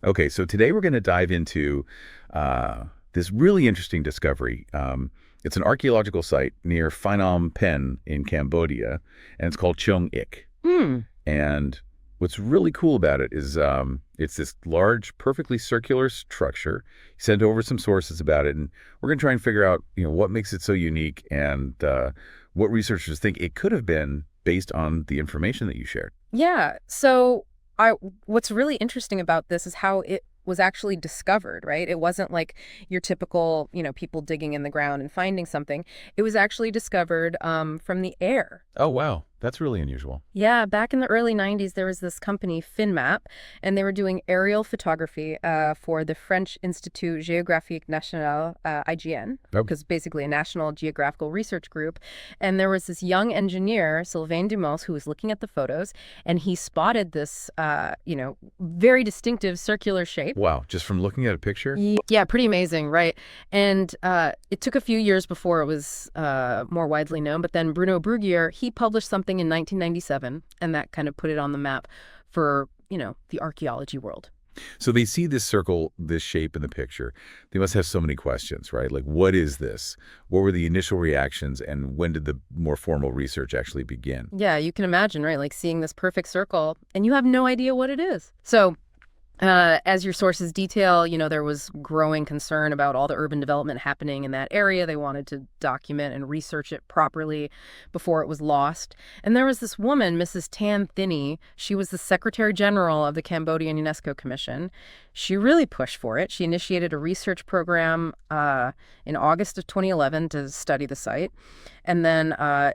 Okay, so today we're going to dive into this really interesting discovery. It's an archaeological site near Phnom Penh in Cambodia, and it's called Chung Ek. Hmm. And what's really cool about it is it's this large, perfectly circular structure. He sent over some sources about it, and we're going to try and figure out, what makes it so unique and what researchers think it could have been based on the information that you shared. Yeah. So what's really interesting about this is how it was actually discovered, right? It wasn't like your typical, people digging in the ground and finding something. It was actually discovered from the air. Oh, wow. That's really unusual. Yeah, back in the early 90s, there was this company, FinMap, and they were doing aerial photography for the French Institut Géographique National, IGN, Oh. because basically a national geographical research group. And there was this young engineer, Sylvain Dumont, who was looking at the photos, and he spotted this, very distinctive circular shape. Wow, just from looking at a picture? Yeah, pretty amazing, right? And it took a few years before it was more widely known, but then Bruno Bruguière, he published something in 1997, and that kind of put it on the map for, the archaeology world. So they see this circle, this shape in the picture. They must have so many questions, right? Like, what is this? What were the initial reactions, and when did the more formal research actually begin? Yeah, you can imagine, right? Like seeing this perfect circle, and you have no idea what it is. So as your sources detail, there was growing concern about all the urban development happening in that area. They wanted to document and research it properly before it was lost. And there was this woman, Mrs. Tan Thinney. She was the Secretary General of the Cambodian UNESCO Commission. She really pushed for it. She initiated a research program in August of 2011 to study the site. And then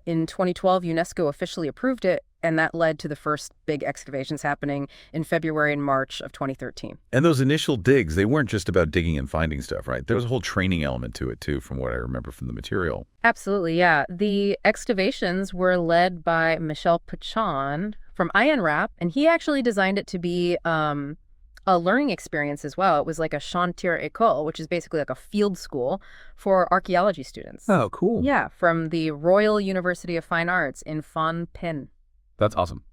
in 2012, UNESCO officially approved it. And that led to the first big excavations happening in February and March of 2013. And those initial digs, they weren't just about digging and finding stuff, right? There was a whole training element to it, too, from what I remember from the material. Absolutely, yeah. The excavations were led by Michel Puchon from INRAP, and he actually designed it to be a learning experience as well. It was like a chantier école, which is basically like a field school for archaeology students. Oh, cool. Yeah, from the Royal University of Fine Arts in Phnom Penh. That's awesome.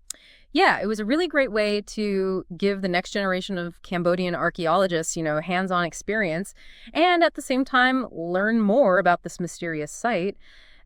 Yeah, it was a really great way to give the next generation of Cambodian archaeologists, hands-on experience, and at the same time learn more about this mysterious site.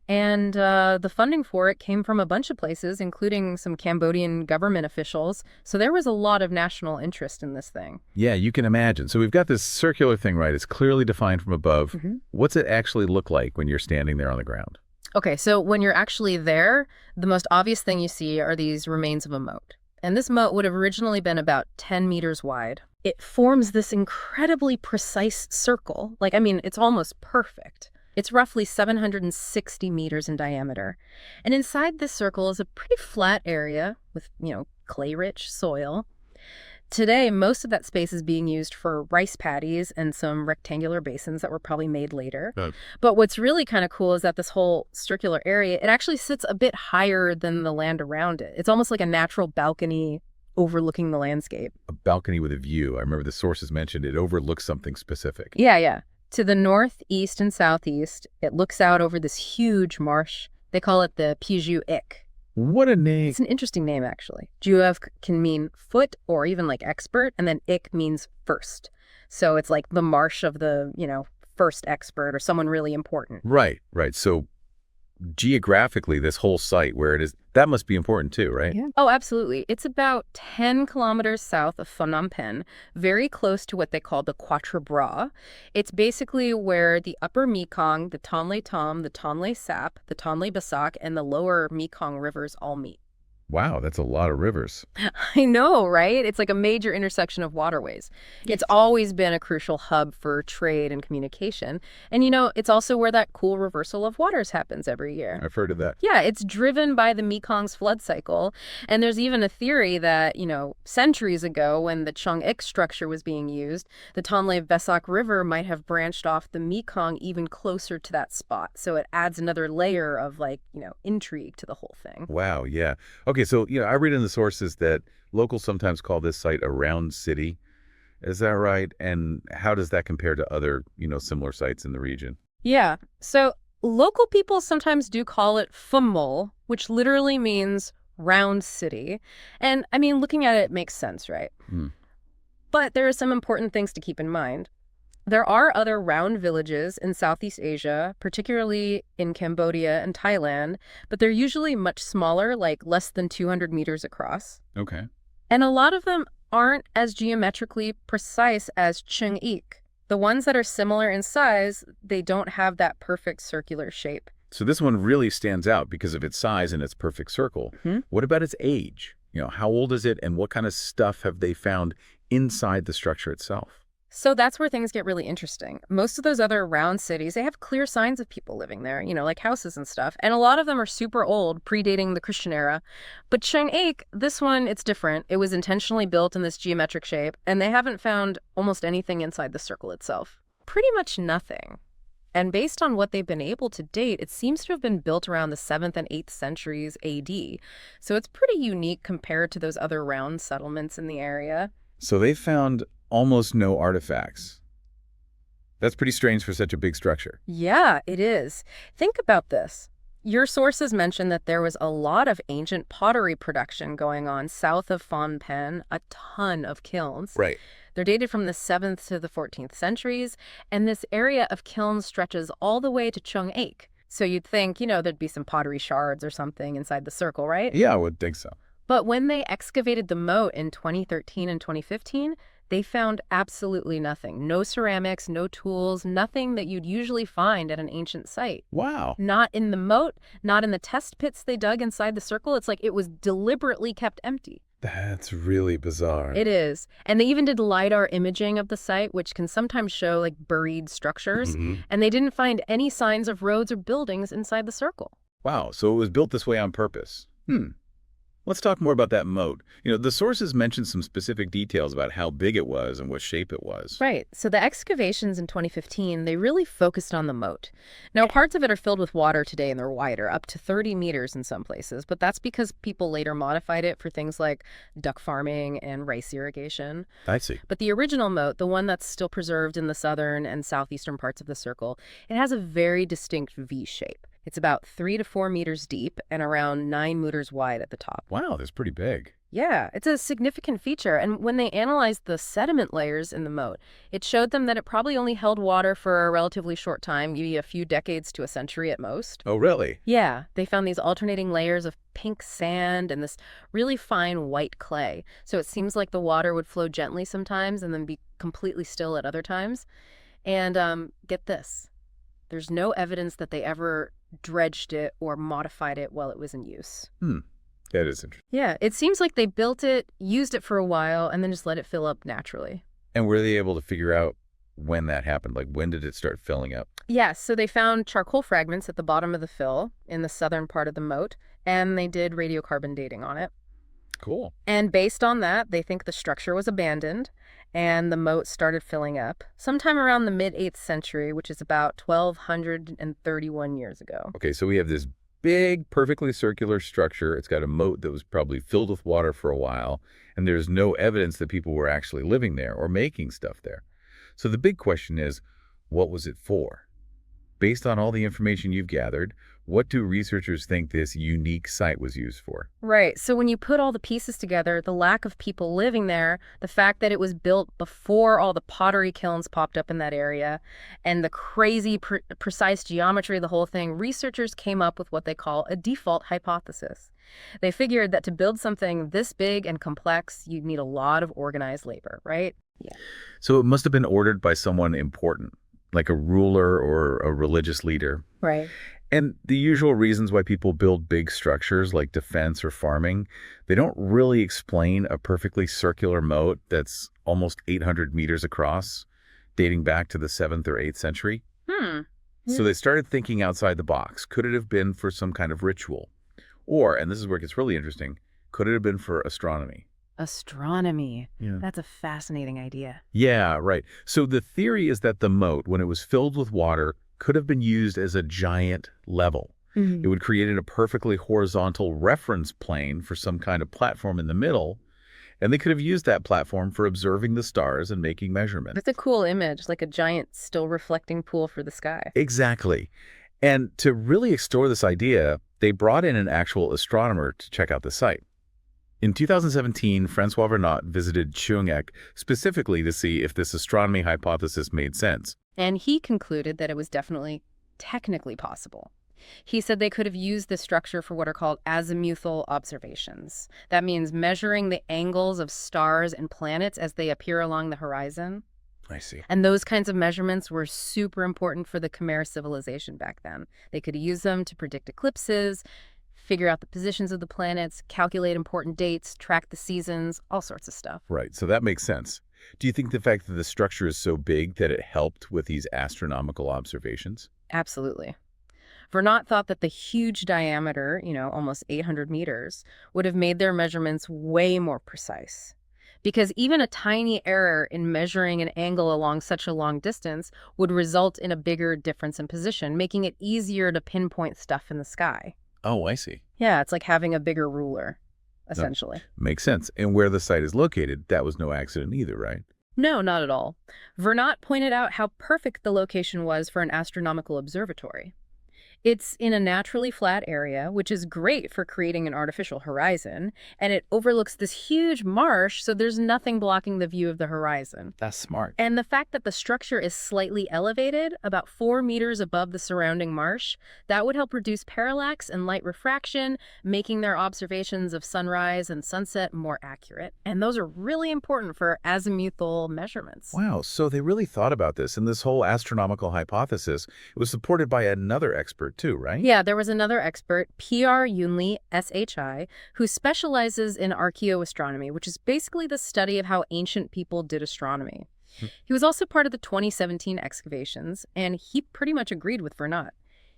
And the funding for it came from a bunch of places, including some Cambodian government officials. So there was a lot of national interest in this thing. Yeah, you can imagine. So we've got this circular thing, right? It's clearly defined from above. Mm-hmm. What's it actually look like when you're standing there on the ground? Okay, so when you're actually there, the most obvious thing you see are these remains of a moat. And this moat would have originally been about 10 meters wide. It forms this incredibly precise circle. It's almost perfect. It's roughly 760 meters in diameter. And inside this circle is a pretty flat area with, clay-rich soil. Today, most of that space is being used for rice paddies and some rectangular basins that were probably made later. Oh. But what's really kind of cool is that this whole circular area, it actually sits a bit higher than the land around it. It's almost like a natural balcony overlooking the landscape. A balcony with a view. I remember the sources mentioned it overlooks something specific. Yeah. To the north, east, and southeast, it looks out over this huge marsh. They call it the Chung Ek. What a name. It's an interesting name, actually. Juev can mean foot or even like expert, and then ik means first. So it's like the marsh of the, first expert or someone really important. Right. So geographically, this whole site where it is, that must be important too, right? Yeah. Oh, absolutely. It's about 10 kilometers south of Phnom Penh, very close to what they call the Quatre Bras. It's basically where the upper Mekong, the Tonle Tom, the Tonle Sap, the Tonle Basak, and the lower Mekong rivers all meet. Wow, that's a lot of rivers. I know, right? It's like a major intersection of waterways. It's always been a crucial hub for trade and communication. And, it's also where that cool reversal of waters happens every year. I've heard of that. Yeah, it's driven by the Mekong's flood cycle. And there's even a theory that, centuries ago when the Chung Ek structure was being used, the Tonle Basak River might have branched off the Mekong even closer to that spot. So it adds another layer of intrigue to the whole thing. Wow, yeah. Okay, so, I read in the sources that locals sometimes call this site a round city. Is that right? And how does that compare to other, similar sites in the region? Yeah. So local people sometimes do call it Phum Mol, which literally means round city. And looking at it makes sense, right? But there are some important things to keep in mind. There are other round villages in Southeast Asia, particularly in Cambodia and Thailand, but they're usually much smaller, like less than 200 meters across. Okay. And a lot of them aren't as geometrically precise as Chung Ek. The ones that are similar in size, they don't have that perfect circular shape. So this one really stands out because of its size and its perfect circle. What about its age? How old is it, and what kind of stuff have they found inside the structure itself? So that's where things get really interesting. Most of those other round cities, they have clear signs of people living there, like houses and stuff. And a lot of them are super old, predating the Christian era. But Chung Ek, this one, it's different. It was intentionally built in this geometric shape, and they haven't found almost anything inside the circle itself. Pretty much nothing. And based on what they've been able to date, it seems to have been built around the 7th and 8th centuries AD. So it's pretty unique compared to those other round settlements in the area. So they found almost no artifacts. That's pretty strange for such a big structure. Yeah, it is. Think about this. Your sources mention that there was a lot of ancient pottery production going on south of Phnom Penh, a ton of kilns. Right. They're dated from the 7th to the 14th centuries, and this area of kilns stretches all the way to Chung Ek. So you'd think, there'd be some pottery shards or something inside the circle, right? Yeah, I would think so. But when they excavated the moat in 2013 and 2015, they found absolutely nothing. No ceramics, no tools, nothing that you'd usually find at an ancient site. Wow. Not in the moat, not in the test pits they dug inside the circle. It's like it was deliberately kept empty. That's really bizarre. It is. And they even did LiDAR imaging of the site, which can sometimes show buried structures. And they didn't find any signs of roads or buildings inside the circle. Wow, so it was built this way on purpose. Let's talk more about that moat. The sources mention some specific details about how big it was and what shape it was. Right. So the excavations in 2015, they really focused on the moat. Now, parts of it are filled with water today and they're wider, up to 30 meters in some places. But that's because people later modified it for things like duck farming and rice irrigation. I see. But the original moat, the one that's still preserved in the southern and southeastern parts of the circle, it has a very distinct V shape. It's about 3 to 4 meters deep and around 9 meters wide at the top. Wow, that's pretty big. Yeah, it's a significant feature. And when they analyzed the sediment layers in the moat, it showed them that it probably only held water for a relatively short time, maybe a few decades to a century at most. Oh, really? Yeah, they found these alternating layers of pink sand and this really fine white clay. So it seems like the water would flow gently sometimes and then be completely still at other times. And get this, there's no evidence that they ever dredged it or modified it while it was in use. That is interesting. Yeah, it seems like they built it, used it for a while, and then just let it fill up naturally. And were they able to figure out when that happened? When did it start filling up? Yes, so they found charcoal fragments at the bottom of the fill in the southern part of the moat, and they did radiocarbon dating on it. Cool. And based on that, they think the structure was abandoned and the moat started filling up sometime around the mid-8th century, which is about 1,231 years ago. Okay, so we have this big, perfectly circular structure. It's got a moat that was probably filled with water for a while, and there's no evidence that people were actually living there or making stuff there. So the big question is, what was it for? Based on all the information you've gathered, what do researchers think this unique site was used for? Right. So when you put all the pieces together, the lack of people living there, the fact that it was built before all the pottery kilns popped up in that area, and the crazy precise geometry of the whole thing, researchers came up with what they call a default hypothesis. They figured that to build something this big and complex, you'd need a lot of organized labor, right? Yeah. So it must have been ordered by someone important, like a ruler or a religious leader. Right. And the usual reasons why people build big structures like defense or farming, they don't really explain a perfectly circular moat that's almost 800 meters across, dating back to the 7th or 8th century. So they started thinking outside the box. Could it have been for some kind of ritual? Or, and this is where it gets really interesting, could it have been for astronomy? Astronomy. Yeah. That's a fascinating idea. Yeah, right. So the theory is that the moat, when it was filled with water, could have been used as a giant level. It would create a perfectly horizontal reference plane for some kind of platform in the middle, and they could have used that platform for observing the stars and making measurements. That's a cool image, like a giant still reflecting pool for the sky. Exactly. And to really explore this idea, they brought in an actual astronomer to check out the site. In 2017, François Vernotte visited Chung Ek specifically to see if this astronomy hypothesis made sense. And he concluded that it was definitely technically possible. He said they could have used this structure for what are called azimuthal observations. That means measuring the angles of stars and planets as they appear along the horizon. I see. And those kinds of measurements were super important for the Khmer civilization back then. They could use them to predict eclipses, figure out the positions of the planets, calculate important dates, track the seasons, all sorts of stuff. Right, so that makes sense. Do you think the fact that the structure is so big that it helped with these astronomical observations? Absolutely. Vernotte thought that the huge diameter, almost 800 meters, would have made their measurements way more precise. Because even a tiny error in measuring an angle along such a long distance would result in a bigger difference in position, making it easier to pinpoint stuff in the sky. Oh, I see. Yeah, it's like having a bigger ruler, essentially. Makes sense. And where the site is located, that was no accident either, right? No, not at all. Vernotte pointed out how perfect the location was for an astronomical observatory. It's in a naturally flat area, which is great for creating an artificial horizon, and it overlooks this huge marsh, so there's nothing blocking the view of the horizon. That's smart. And the fact that the structure is slightly elevated, about 4 meters above the surrounding marsh, that would help reduce parallax and light refraction, making their observations of sunrise and sunset more accurate. And those are really important for azimuthal measurements. Wow, so they really thought about this, and this whole astronomical hypothesis was supported by another expert too, right? Yeah, there was another expert, P.R. Yunli, SHI, who specializes in archaeoastronomy, which is basically the study of how ancient people did astronomy. He was also part of the 2017 excavations, and he pretty much agreed with Vernotte.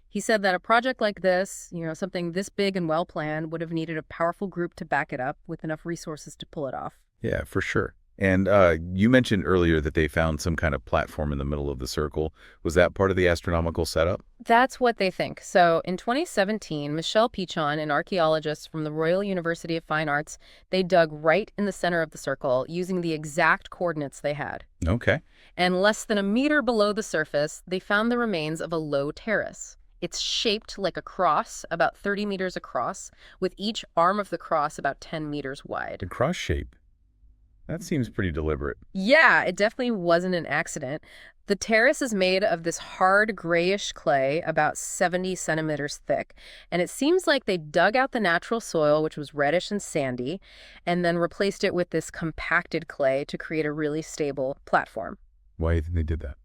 He said that a project like this, something this big and well-planned, would have needed a powerful group to back it up with enough resources to pull it off. Yeah, for sure. And you mentioned earlier that they found some kind of platform in the middle of the circle. Was that part of the astronomical setup? That's what they think. So in 2017, Michelle Pichon, an archaeologist from the Royal University of Fine Arts, they dug right in the center of the circle using the exact coordinates they had. Okay. And less than a meter below the surface, they found the remains of a low terrace. It's shaped like a cross, about 30 meters across, with each arm of the cross about 10 meters wide. The cross shape. That seems pretty deliberate. Yeah, it definitely wasn't an accident. The terrace is made of this hard grayish clay, about 70 centimeters thick, and it seems like they dug out the natural soil, which was reddish and sandy, and then replaced it with this compacted clay to create a really stable platform. Why do you think they did that?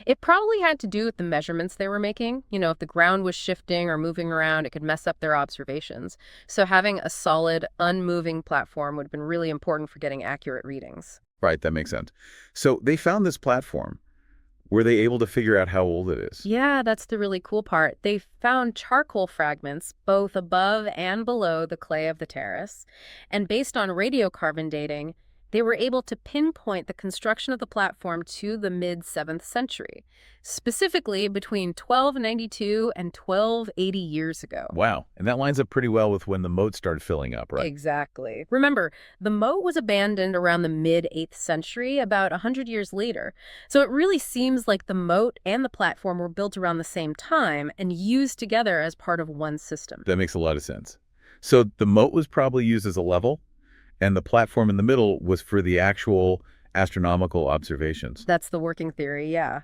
It probably had to do with the measurements they were making. If the ground was shifting or moving around, it could mess up their observations. So having a solid, unmoving platform would have been really important for getting accurate readings. Right, that makes sense. So they found this platform. Were they able to figure out how old it is? Yeah, that's the really cool part. They found charcoal fragments both above and below the clay of the terrace. And based on radiocarbon dating, they were able to pinpoint the construction of the platform to the mid-7th century, specifically between 1292 and 1280 years ago. Wow, and that lines up pretty well with when the moat started filling up, right? Exactly. Remember, the moat was abandoned around the mid-8th century, about 100 years later. So it really seems like the moat and the platform were built around the same time and used together as part of one system. That makes a lot of sense. So the moat was probably used as a level, and the platform in the middle was for the actual astronomical observations. That's the working theory, yeah.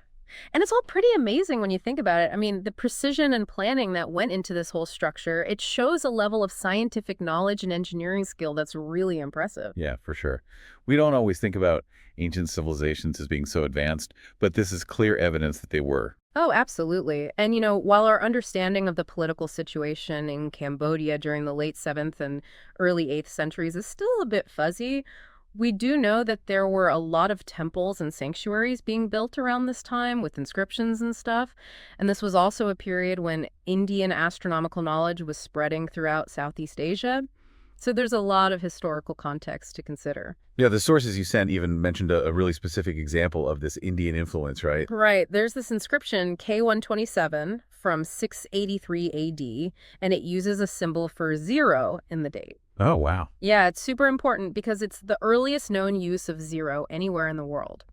And it's all pretty amazing when you think about it. I mean, the precision and planning that went into this whole structure, it shows a level of scientific knowledge and engineering skill that's really impressive. Yeah, for sure. We don't always think about ancient civilizations as being so advanced, but this is clear evidence that they were. Oh, absolutely. And, while our understanding of the political situation in Cambodia during the late 7th and early 8th centuries is still a bit fuzzy, we do know that there were a lot of temples and sanctuaries being built around this time with inscriptions and stuff. And this was also a period when Indian astronomical knowledge was spreading throughout Southeast Asia. So there's a lot of historical context to consider. Yeah, the sources you sent even mentioned a really specific example of this Indian influence, right? Right. There's this inscription, K127, from 683 AD, and it uses a symbol for 0 in the date. Oh, wow. Yeah, it's super important because it's the earliest known use of 0 anywhere in the world.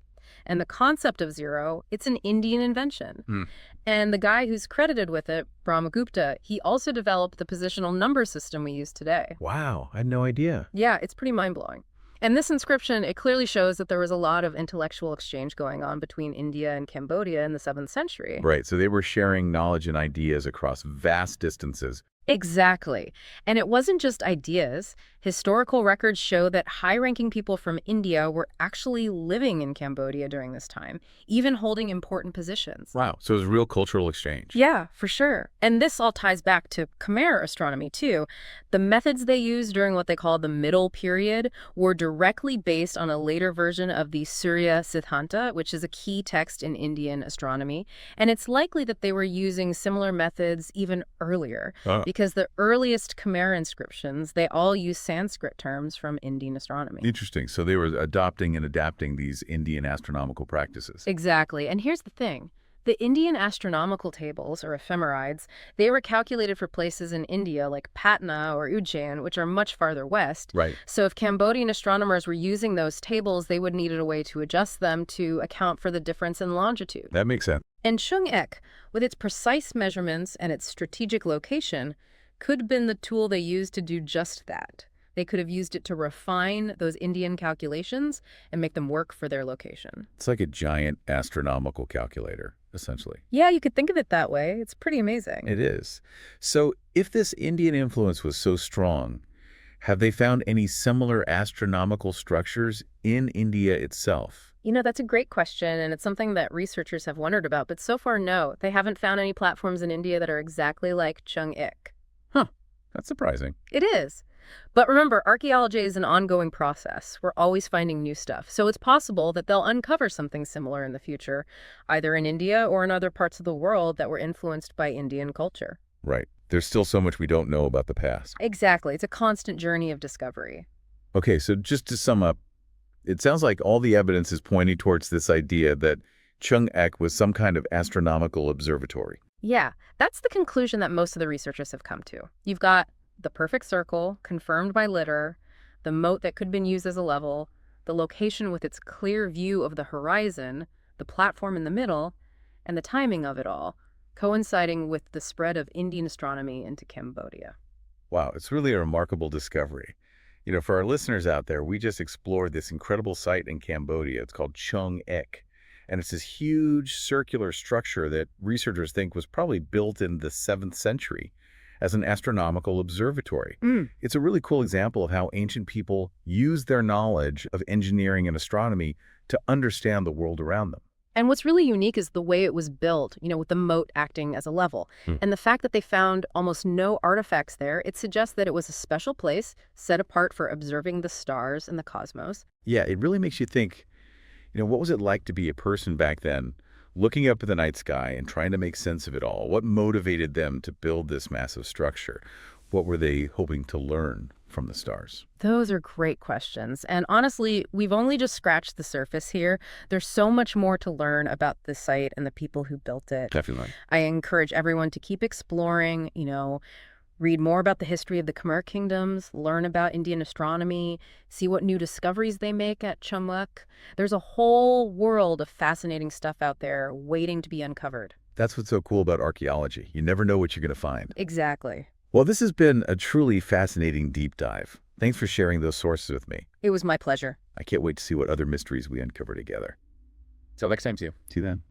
And the concept of zero, it's an Indian invention. And the guy who's credited with it, Brahmagupta, he also developed the positional number system we use today. Wow, I had no idea. Yeah, it's pretty mind-blowing. And this inscription, it clearly shows that there was a lot of intellectual exchange going on between India and Cambodia in the 7th century. Right, so they were sharing knowledge and ideas across vast distances. Exactly. And it wasn't just ideas. Historical records show that high-ranking people from India were actually living in Cambodia during this time, even holding important positions. Wow, so it was real cultural exchange. Yeah, for sure. And this all ties back to Khmer astronomy, too. The methods they used during what they call the Middle Period were directly based on a later version of the Surya Siddhanta, which is a key text in Indian astronomy. And it's likely that they were using similar methods even earlier, because the earliest Khmer inscriptions, they all use Sanskrit terms from Indian astronomy. Interesting. So they were adopting and adapting these Indian astronomical practices. Exactly. And here's the thing. The Indian astronomical tables, or ephemerides, they were calculated for places in India like Patna or Ujjain, which are much farther west. Right. So if Cambodian astronomers were using those tables, they would need a way to adjust them to account for the difference in longitude. That makes sense. And Chung Ek, with its precise measurements and its strategic location, could have been the tool they used to do just that. They could have used it to refine those Indian calculations and make them work for their location. It's like a giant astronomical calculator, essentially. Yeah, you could think of it that way. It's pretty amazing. It is. So if this Indian influence was so strong, have they found any similar astronomical structures in India itself? You know, that's a great question, and it's something that researchers have wondered about, but so far, no. They haven't found any platforms in India that are exactly like Chung Ek. Huh. That's surprising. It is. But remember, archaeology is an ongoing process. We're always finding new stuff. So it's possible that they'll uncover something similar in the future, either in India or in other parts of the world that were influenced by Indian culture. Right. There's still so much we don't know about the past. Exactly. It's a constant journey of discovery. Okay, so just to sum up, it sounds like all the evidence is pointing towards this idea that Chung Ek was some kind of astronomical observatory. Yeah, that's the conclusion that most of the researchers have come to. You've got the perfect circle, confirmed by litter, the moat that could have been used as a level, the location with its clear view of the horizon, the platform in the middle, and the timing of it all, coinciding with the spread of Indian astronomy into Cambodia. Wow, it's really a remarkable discovery. You know, for our listeners out there, we just explored this incredible site in Cambodia. It's called Chung Ek. And it's this huge circular structure that researchers think was probably built in the 7th century as an astronomical observatory. It's a really cool example of how ancient people used their knowledge of engineering and astronomy to understand the world around them. And what's really unique is the way it was built, you know, with the moat acting as a level. And the fact that they found almost no artifacts there, it suggests that it was a special place set apart for observing the stars and the cosmos. Yeah, it really makes you think, you know, what was it like to be a person back then, looking up at the night sky and trying to make sense of it all? What motivated them to build this massive structure? What were they hoping to learn from the stars? Those are great questions. And honestly, we've only just scratched the surface here. There's so much more to learn about this site and the people who built it. Definitely. I encourage everyone to keep exploring, you know, read more about the history of the Khmer kingdoms, learn about Indian astronomy, see what new discoveries they make at Chung Ek. There's a whole world of fascinating stuff out there waiting to be uncovered. That's what's so cool about archaeology. You never know what you're going to find. Exactly. Well, this has been a truly fascinating deep dive. Thanks for sharing those sources with me. It was my pleasure. I can't wait to see what other mysteries we uncover together. Till next time, see you. See you then.